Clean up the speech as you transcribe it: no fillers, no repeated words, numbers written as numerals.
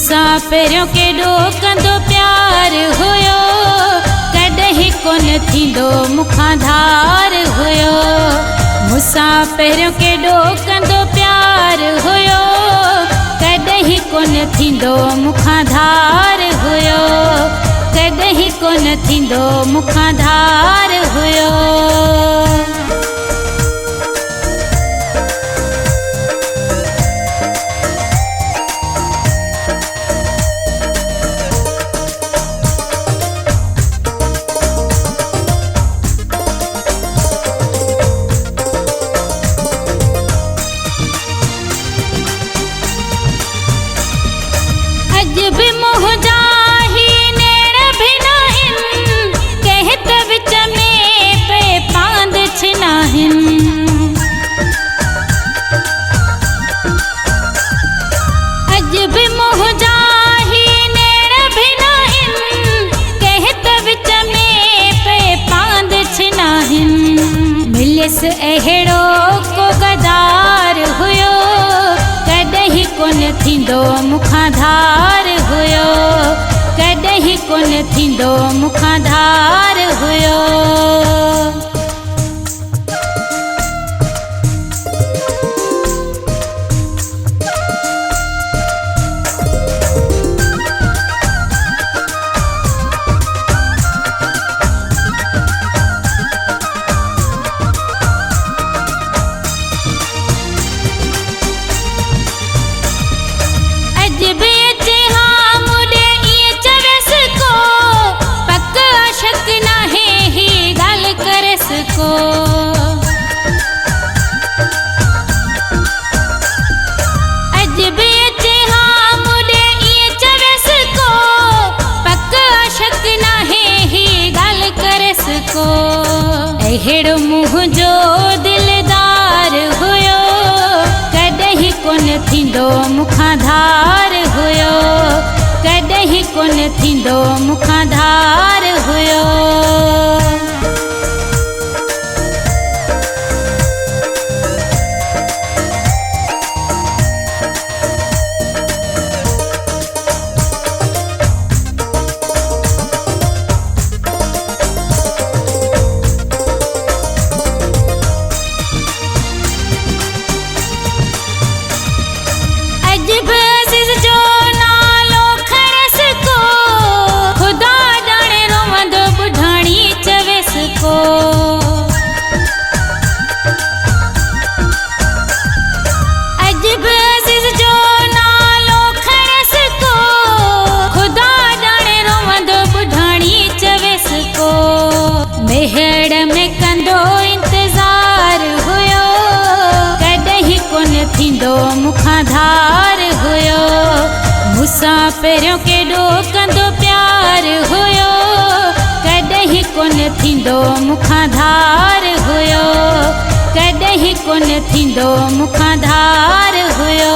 मुसाफ़िरों के ॾोकंदो प्यार हुयो, कॾहिं कोन थींदो मुखां धार हुयो। मुसाफ़िरों के ॾोकंदो प्यार हुयो, कॾहिं कोन थींदो मुखां धार हुयो, कॾहिं कोन थींदो मुखां धार हुयो। अज भी मोह जाही नेड़ भी नाहिन, कहत विच में पे पांद छिनाहिन। अज भी मोह जाही नेड़ भी नाहिन, कहत विच में पे पांद छिनाहिन। मिलियस अहिड़ो को गदार हुयो, कॾहिं कोन थींदो मुखां धार हुयो, कॾहिं कोन थींदो मुखां धार हुयो। अज भी अचे हाँ मुॾे इएं चवेस को, पक शक नाहे ही ॻाल्हि करेस को। अज भी अचे हाँ मुॾे इएं चवेस को, पक शक नाहे ही ॻाल्हि करेस को। अहिड़ो मुंहिंजो दिलदार हुयो, कॾहिं कोन थींदो मुखां धार हुयो, कॾहिं कोन थींदो मुखां धार हुयो। अजब अज़ीज़ जो नालो खणेस को, खुदा ॼाणे रोवंदो ॿुढाणी चवेस को। अजब अज़ीज़ जो नालो खणेस को, खुदा ॼाणे रोवंदो ॿुढाणी चवेस को। मेहड़ में कंदो इंतज़ार हुयो, कॾहिं कोन थींदो मुखां धार हुयो। मुसाफ़िरों के ॾोकंदो प्यार हुयो, कॾहिं कोन थींदो मुखां धार हुयो, कॾहिं कोन थींदो मुखां धार हुयो।